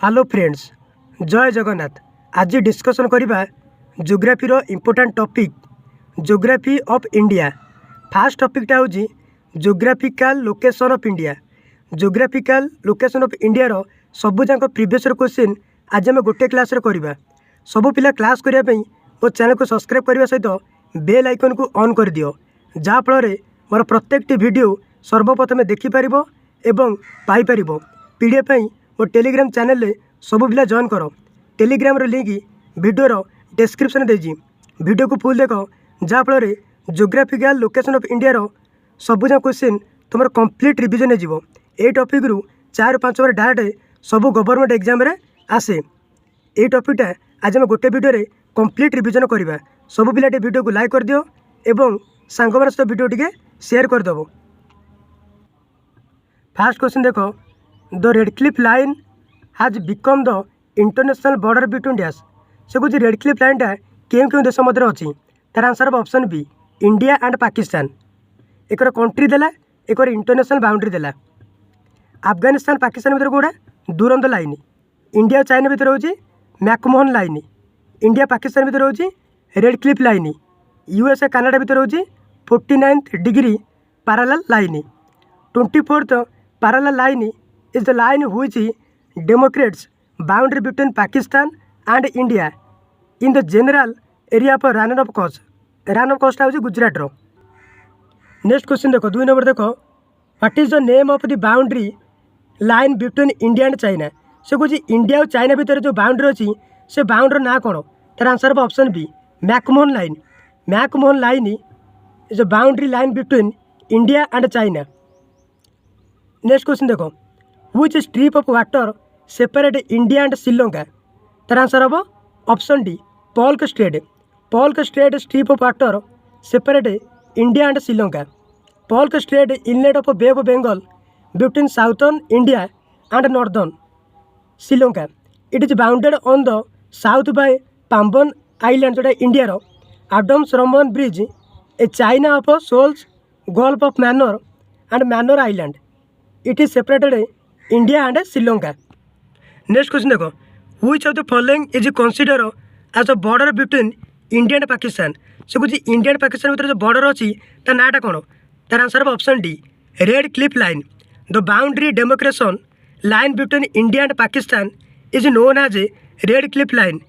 Hello friends, जय जगन्नाथ। आज discussion करवा geography important topic geography of India. First टॉपिकटा हूँ geographical location of India. Geographical location of India रो सबूक प्रीवियस क्वेश्चन आज आम गोटे क्लास करवा। सबू पिला क्लास करने मो चैनल को सब्सक्राइब करने सहित बेल आइकन को ऑन कर दियो, जहाँफल मोर प्रत्येक वीडियो सर्वप्रथमे देखिपर एवं पाइपर। पीडीएफ मो टेलीग्राम चैनल रे सबू पिला जॉइन करो। टेलीग्राम रो लिंक वीडियो रो डिस्क्रिप्शन देजी। वीडियो को फुल देख, जहाँफल जियोग्राफिकल लोकेशन ऑफ इंडिया रो सबूक क्वेश्चन तुम कंप्लीट रिविजन हो। ये टॉपिक रु 4-5 बार डायरेक्ट सबू गवर्नमेंट एग्जाम रे आसे। ये टॉपिकटा आज आम गोटे वीडियो रे कंप्लीट रिविजन करवा। सबू पिला वीडियो को लाइक कर दियो एवं सांग मान सहित वीडियो टिके शेयर करदेव। फास्ट क्वेश्चन देखो, द रेडक्लिफ लाइन हाज become the international border between dash. से कुछ रेडक्लिफ लाइनटा क्यों क्यों देश मध्य अच्छी, तार आंसर हम option B India and Pakistan. एक कंट्री देला, एक इंटरनेशनल बाउंड्री देला। अफगानिस्तान पाकिस्तान भीतर कौटा दुरंत लाइन, इंडिया चाइना भीतर हूँ मैकमोहन लाइन, इंडिया पाकिस्तान भीतर हूँ रेडक्लिफ लाइन, यूएसए कनाडा भीतर हूँ 49th degree parallel line. 24th parallel line is the line which demarcates boundary between Pakistan and India in the general area of Rann of Kutch। Run of Kutch हूँ गुजरात रो। Next question देखो, 2 number देखो, what is the name of the boundary line between India and China. से कुछ India और China भितर जो boundary अच्छी से बाउंड्री ना कौन, तार आंसर हम option B McMahon line. McMahon line is the boundary line between India and China. Next question देखो, which strip of water separate India and Sri Lanka. तार आंसर हम option D Palk strait. Palk strait strip of water separate India and Sri Lanka. Palk strait inlet of bay of Bengal between southern India and northern Sri Lanka. It is bounded on the south by Pamban island, जोटा India रो आडम्स रमन bridge, a chain of shoals gulf of Mannar and Mannar island. It is separated India and Sri Lanka. Next question देखो, which of the following is consider as a border between India and Pakistan. से कुछ India and Pakistan भीतर जो border अच्छी तार नाटा कौन, तार answer हम option D Radcliffe line. The boundary demarcation line between India and Pakistan is known as a Radcliffe line,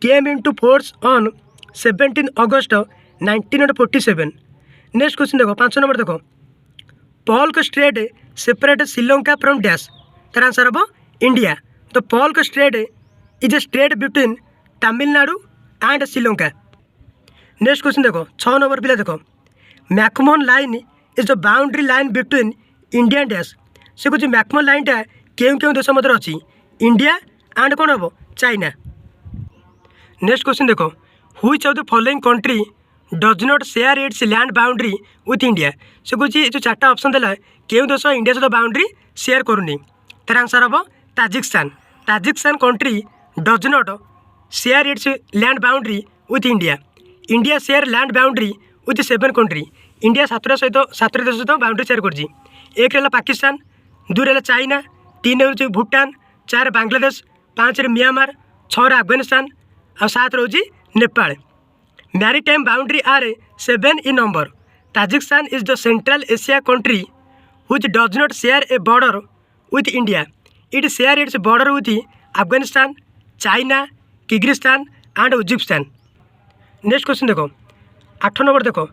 came into force on 17 August 1947। Next question देखो, 5 नंबर देखो, Palk strait separate Sri Lanka from dash. तार answer हम India. The Palk strait is a strait between Tamil Nadu and Sri Lanka. Next question देखो, 6 number पिला देखो, McMahon line is the boundary line between India and dash. से कुछ McMahon लाइनटा क्यों क्यों देश मध्य अच्छी, इंडिया एंड कौन हम चाइना। नेक्स्ट क्वेश्चन देखो, which of the following country does not share it's land boundary with India. से कुछ जो 4टा ऑप्शन देला क्यों देश इंडिया सहित बाउंड्री शेयर करूनी, तार आंसर हम Tajikistan. Tajikistan country does not share it's land boundary with India. India share land boundary with 7 country. India 7 देश सहित बाउंड्री शेयर कर। 1 रहा पाकिस्तान, 2 रहा चाइना, 3 हूँ भूटान, 4 बांग्लादेश, 5 म्यांमार, 6 अफगानिस्तान और 7 रोजी Nepal. Maritime boundary are 7 in number. Tajikistan is the central Asia country which does not share a border with India. It share its border with Afghanistan, China, Kyrgyzstan and Uzbekistan. Next question देखो, 8 number देखो,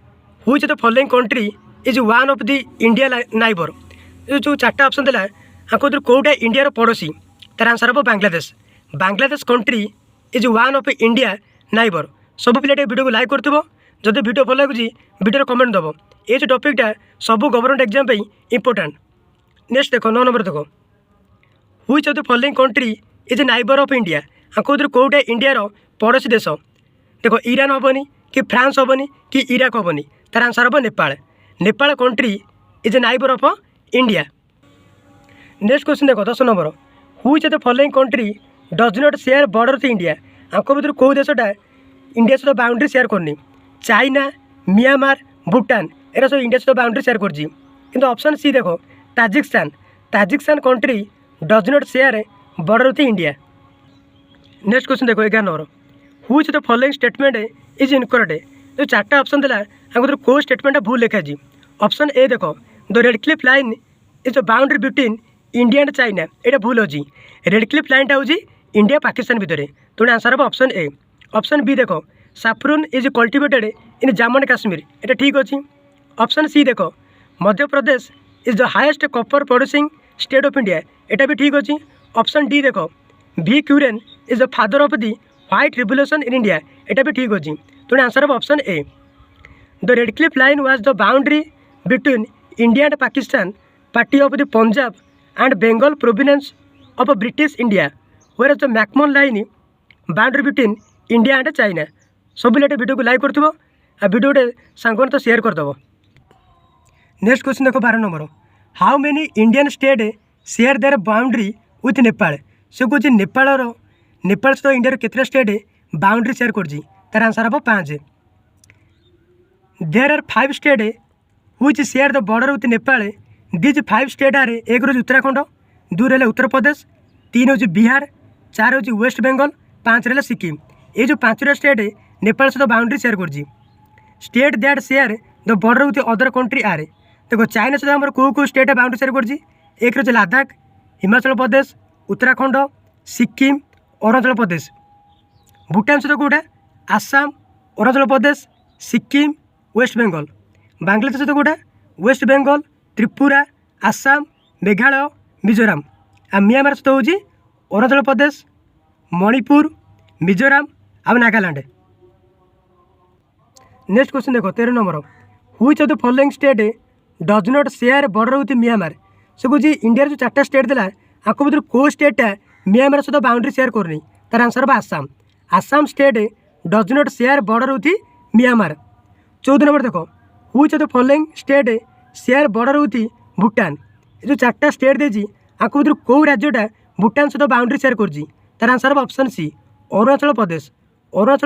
which of the following country is one of the India neighbor। जो 4टा option देला आपको कौटा India पड़ोसी, तार answer हम Bangladesh. Bangladesh country is one of India neighbour. सब पिला वीडियो को लाइक करथिबो, जदि वीडियो भल लगुची वीडियो कमेंट दबो। ये जो टॉपिकटा सबू गवर्नमेंट एग्जाम इंपोर्टाट। नेक्स्ट देखो, 9 नंबर देखो, which of the following country is neighbour of India. आपको कौटा इंडिया पड़ोसी देश। देखो, ईरान हेनी कि फ्रांस हेनी कि इराक हेनी, तार आंसर हम Nepal. Nepal country is neighbour of India. Next question देखो, 10 number, which of the following country does not share border with India. आपको भर कौ देशटा इंडिया सहित बाउंड्री शेयर करनी, चाइना, म्यांमार, भूटान, एरा सब इंडिया सहित बाउंड्री शेयर कर। ऑप्शन सी देखो, Tajikistan. Tajikistan country does not share border with India. Next question देखो 11 number who is the following statement is incorrect जो चार्टा ऑप्शन देला आगे को स्टेटमेंट भूल लिखा जी ऑप्शन ए देखो the Radcliffe line is the boundary between India and China यहाँ भूल अच्छी रेड क्लिफ लाइन टा हूँ इंडिया पाकिस्तान भितर तेणु आंसर हम ऑप्शन ए ऑप्शन बी देखो saffron is cultivated in Jammu and Kashmir ये ठीक अच्छी ऑप्शन सी देखो Madhya Pradesh is the highest copper producing state of India यहाँ भी ठीक अच्छी ऑप्शन डी देखो V Kurien is the father of the white revolution in India यहाँ भी ठीक अच्छी तेणु आंसर हम option A the Radcliffe line was the boundary between India and Pakistan party of the Punjab and Bengal province of British India where the McMahon line boundary between India and China सब लेटे video को like करथबो आ video टे सांगन तो share करदबो। Next question देखो 12 number how many Indian state share their boundary with Nepal से कौन नेपाल सहित इंडिया केतटा स्टेट बाउंड्री शेयर कर तार आंसर हम 5 there are 5 state which share the border with Nepal these 5 state are एक रोज उत्तराखंड 2 रहा उत्तर प्रदेश 3 हूँ बिहार 4 हूँ वेस्ट बेंगल 5 रहा सिक्किम ये जो 5टा स्टेट नेपाल सहित बाउंड्री शेयर कर state that share the border with other country are देखो चाइना सहित आम कौ स्टेट बाउंड्री शेयर कर एक रही लद्दाख हिमाचल प्रदेश उत्तराखंड सिक्किम अरुणाचल प्रदेश भूटान सहित कौटा आसाम अरुणाचल प्रदेश सिक्किम वेस्ट बेंगल बांग्लादेश सहित कौटा वेस्ट बेंगल त्रिपुरा आसाम मेघालय मिजोराम आ म्यांमार सहित हूँ अरुणाचल प्रदेश मणिपुर मिजोराम आ नागालैंड। नेक्स्ट क्वेश्चन देखो 13 number which of the following state does not share border with Myanmar से कौन इंडिया जो 4टा स्टेट देला आपको भर कौ स्टेटा म्यांमार सहित बाउंड्री शेयर करनी तार answer Assam Assam state does not share border with Myanmar. 14 number देखो which of the following state share border with Bhutan जो 4टा स्टेट देजी आपको भर कौ राज्यटा भूटान सहित बाउंड्री शेयर कर तार answer option C Arunachal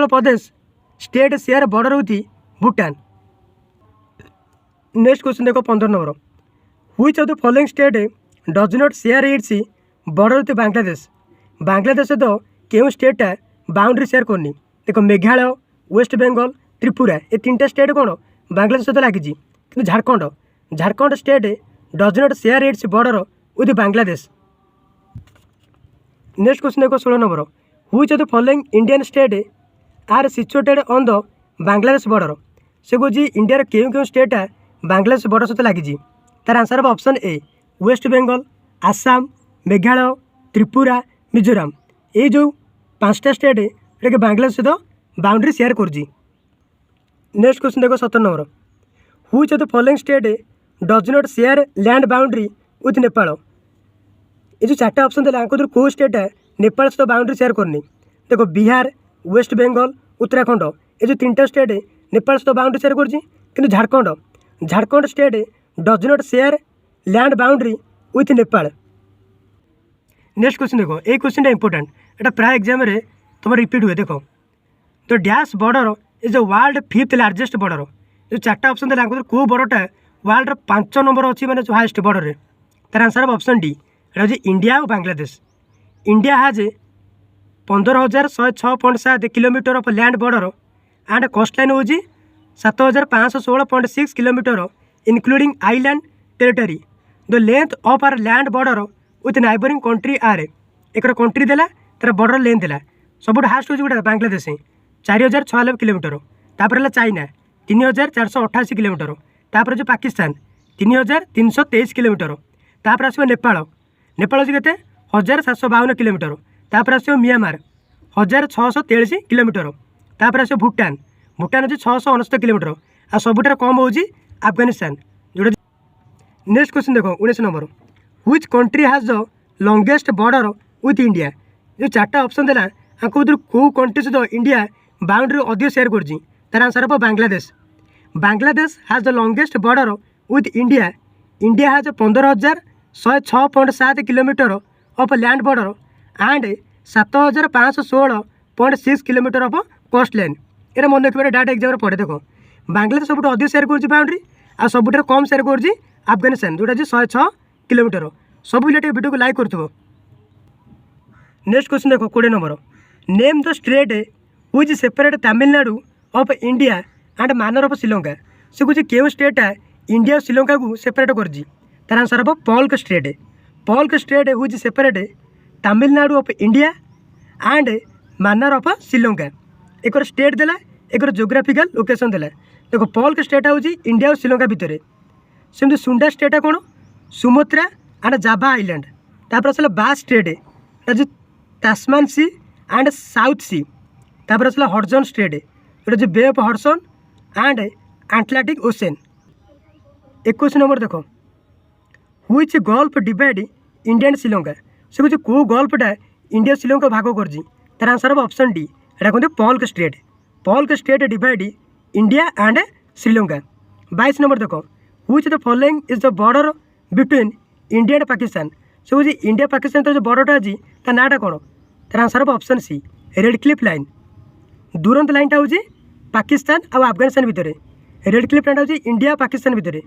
Pradesh state share border with Bhutan. Next question देखो 15 number which of the following state does not share its border with Bangladesh सहित क्यों स्टेटा बाउंड्री शेयर करनी देखो मेघालय वेस्ट बेंगल त्रिपुरा ये 3टा स्टेट कौन बांग्लादेश सहित लगी कि Jharkhand state does not share its border with Bangladesh. Next question देखो 16 number which of the following Indian state are situated on the Bangladesh border से कौन इंडिया क्यों स्टेटा बांग्लादेश बॉर्डर सहित लगी तार आंसर हम option A west Bengal Assam Meghalaya Tripura Mizoram ये जो 5टा स्टेट ये बांग्लादेश सहित बाउंड्री शेयर कर। नेक्स्ट क्वेश्चन देखो 17 number which of the following state does not share land boundary with Nepal ये जो 4टा ऑप्शन देला कौ स्टेटा नेपाल सहित बाउंड्री शेयर करनी देखो बिहार वेस्ट बेंगल उत्तराखंड ये जो 3टा स्टेट नेपाल सहित बाउंड्री शेयर कर Jharkhand state does not share land boundary with Nepal. Next question देखो ये क्वेश्चन इंपोर्टेंट एटा प्राय एग्जाम रे तुम रिपीट हुए देखो तो dash border is the world 5th largest border जो 4टा ऑप्शन देला कौ बॉर्डरटा वर्ल्ड 5 नंबर अच्छी मैंने जो हाईएस्ट बॉर्डर रे तार आंसर हम ऑप्शन डी हूँ इंडिया और Bangladesh. India has 15,106.7 kilometre of land border and coast line हूँ 7,516.6 kilometre including island territory the length of our land border with neighbouring country are एक कंट्री देला तार बॉर्डर लेंथ देला सब हास्ट हूँ बांग्लादेश 4,696 किलोमीटर तापर चाइना 3,488 किलोमीटर तापर जो पाकिस्तान 3,323 किलोमीटर तापर आसो नेपाल हूँ के 1,752 किलोमीटर तापर आसो म्यांमार 1,643 किलोमीटर तापर आसो भूटान हूँ 669 किलोमीटर आ सबुठार कम हूँ अफगानिस्तान जोटा। नेक्स्ट क्वेश्चन देखो 19 number which country has the longest border with India जो 4टा ऑप्शन देला आपको कौ कंट्री सहित इंडिया बाउंड्री अधिक शेयर कर तार आंसर हम Bangladesh has the longest border with India India has 15,106.7 kilometre of land border and 7,516.6 kilometre of coast line ये मन रखिए डाटा एग्जाम पढ़े देखो बांग्लादेश सब अधिक शेयर कर बाउंड्री आ सब कम शेयर कर अफगानिस्तान जोटा 106 किलोमीटर सब रिलेटेड वीडियो को लाइक कर। नेक्स्ट क्वेश्चन देखो 20 number name the state which separate Tamil Nadu of India and Mannar of Sri Lanka. से कौन क्यों स्टेट इंडिया और श्रीलंका को सेपरेट कर तार आंसर हम Palk strait. Palk strait which separate Tamil Nadu of India and Mannar of Sri Lanka. एक स्टेट देला एक जोग्राफिकल लोकेशन देला। देखो पोल्क स्टेट हूँ इंडिया और श्रीलंका भितर। सेमती सुंडा स्टेट कौन सुमात्रा एंड जाभा आइलैंड। तापर आसला बा स्टेट जो तास्मान सी एंड साउथ सी। तापर आसला हडसन स्टेट जो bay of Hudson and Atlantic ocean. 21 number देखो which gulf divide India and Sri Lanka. से कौन कौ गल्फटा इंडिया श्रीलंका भाग कर तार आंसर हम ऑप्शन डी एटा कहते Palk strait. Palk strait divide India and Sri Lanka. 22 number देखो which the following is the border between India and Pakistan. से कौन इंडिया पाकिस्तान जो बॉर्डरटा अच्छी ता नाटा कौन तार आंसर हम option C Radcliffe line. Durand लाइनटा हूँ पाकिस्तान और अफगानिस्तान भितर। रेड क्लिफ लाइनटा हूँ इंडिया पाकिस्तान भितर।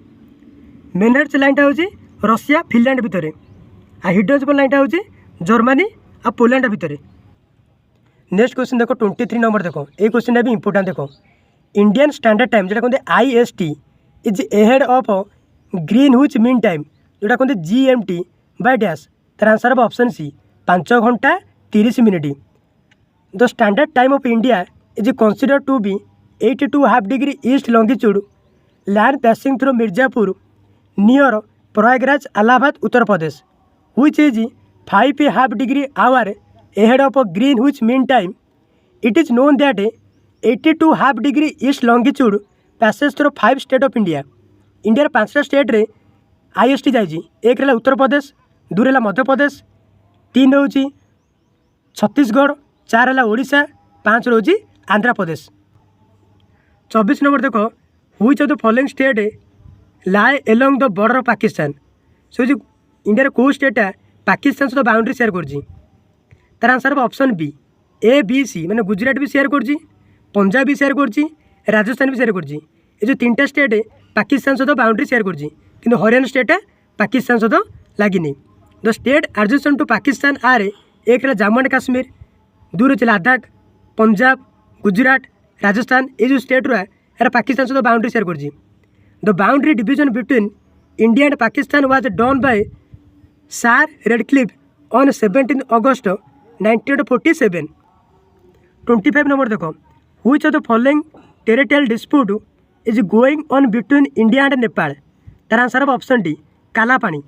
मेनहर्च लाइनटा हूँ रशिया फिनलैंड भितर। आ हिडनस्बर्ग लाइनटा हूँ जर्मनी आ पोलैंड भितर। नेक्स्ट क्वेश्चन देखो 23 नंबर देखो ये क्वेश्चन भी इंपोर्टेंट देखो इंडियन स्टैंडर्ड टाइम जो कहते IST is ahead of Greenwich mean time जोटा कहते GMT बाय डैश। तार आंसर हम ऑप्शन सी 5 घंटा 30 minute. The standard time of India is consider to be 82.5 degree east longitude land passing through Mirzapur near Prayagraj Allahabad Uttar Pradesh which is 5.5 degree hour ahead of a Greenwich mean time. It is known that 82.5 degree east longitude passes through 5 states of India. India 5टा state रे IST जाइए। एक रहा उत्तर प्रदेश, 2 रहा मध्य प्रदेश, 3 हूँ छत्तीसगढ़, 4 रहा ओडिशा, 5 रही Andhra Pradesh. 24 number देखो which of the following state lie along the border of Pakistan. So India कौ स्टेट पाकिस्तान सहित बाउंड्री शेयर कर तार आंसर ऑप्शन बी ABC मैंने गुजरात भी शेयर कर पंजाब भी शेयर कर राजस्थान भी शेयर कर। ये जो 3टा स्टेट पाकिस्तान सहित बाउंड्री शेयर कर कि हरियाणा स्टेट पाकिस्तान सहित लगिनी। The state adjacent to Pakistan are एक जम्मू एंड काश्मीर, 2 रही लद्दाख, पंजाब, गुजरात, राजस्थान। ये जो स्टेट रा यार पाकिस्तान सहित बाउंड्री शेयर कर। The boundary division between India and Pakistan was done by sir Radcliffe on 17 August 1947। 25 number देखो which of the following territorial dispute is going on between India and Nepal. तार answer option D Kalapani.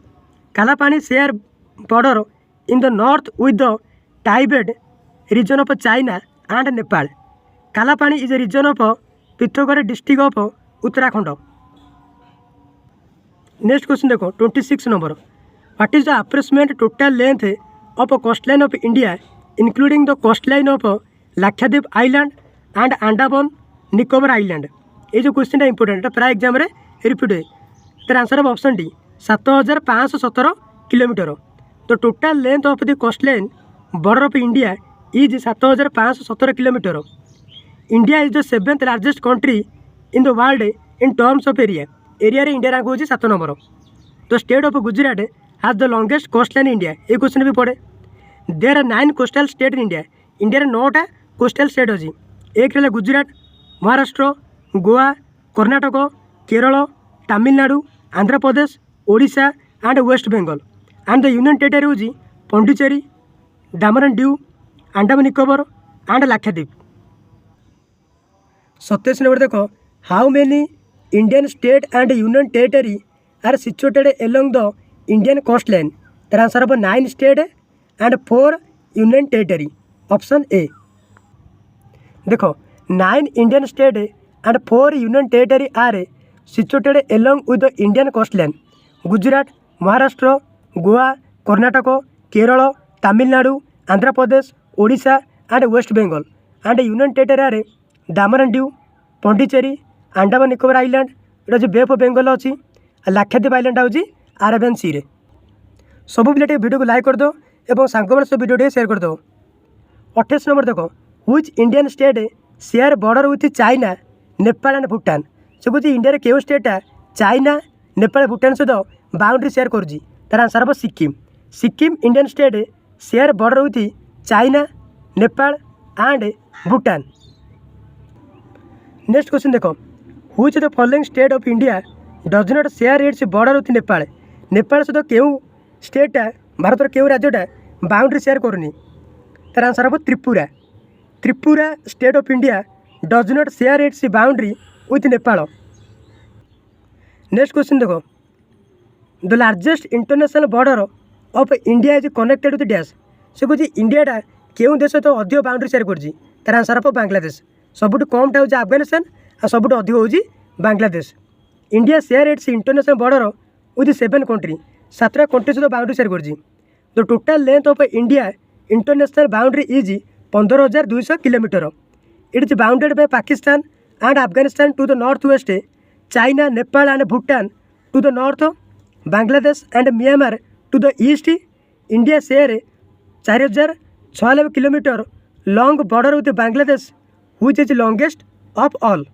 Kalapani share border in the north with the Tibet region of China and Nepal. Kalapani is a region of Pithoragarh district of Uttarakhand. Next question देखो 26 number what is the approximate total length of a coastline of India including the coastline of Lakshadweep Island and Andaman Nicobar Island। ये जो question है important प्राय exam रे repeat है। तार answer हम option D 7517 kilometre. तो total length of the coastline border of India is 7517 kilometre. India is the 7th largest country in the world in terms of area. Area रे India rank होची 7 number. तो state of Gujarat has the longest coastline India. ये question भी पड़े। There are 9 coastal state in India. India रे 9टा coastal state अच्छी। एक रहा Gujarat, Maharashtra, Goa, Karnataka, Kerala, Tamil Nadu, Andhra Pradesh, Odisha and waste Bengal and the union territory हूँ Puducherry, Daman and Diu, Andaman Nicobar and Lakshadweep. 27 number देखो how many Indian state and union territory are situated along the Indian coast line. तार answer हम 9 state and 4 union territory. Option A देखो 9 Indian state and 4 union territory are situated along with the Indian coast line. Gujarat, Maharashtra, Goa, Karnataka, Kerala, Tamil Nadu, Andhra Pradesh, Odisha and waste Bengal and union territory are Daman and Diu, Pondicherry, Andaman Nicobar island एटा जो bay of Bengal अच्छी, Lakshadweep island हूँ Arabian सी रे। सब पिला video को like कर दो और सांग सब वीडियो शेयर कर दो। 28 नंबर देखो which Indian state share border with China, Nepal and Bhutan. से कौन इंडिया क्यों स्टेट चाइना, नेपाल, भूटान सहित बाउंड्री शेयर कर। तार आंसर हम Sikkim. Sikkim Indian state share border with China, Nepal, and Bhutan. Next question देखो, which of the following state of India does not share its border with Nepal? Nepal सहित क्यों स्टेटा भारत क्यों राज्यटा boundary share करूनी? तार answer हम Tripura. Tripura state of India does not share its boundary with Nepal. Next question देखो, the largest international border of India is connected with dash. से कौन इंडियाटा क्यों देश तो अधिक बाउंड्री शेयर कर? तार आंसर हम बांग्लादेश. सबुठ कमटा हूँ अफगानिस्तान और सबुठ अधिक हूँ Bangladesh. India share its international border with 7 country. 7टा कंट्री सहित बाउंड्री शेयर कर. The total length of India international boundary is 15,200 kilometre. It is bounded by Pakistan and Afghanistan to the north west, China, Nepal and Bhutan to the north, Bangladesh and Myanmar to the east. India share 4,096 kilometre long border with Bangladesh, which is longest of all.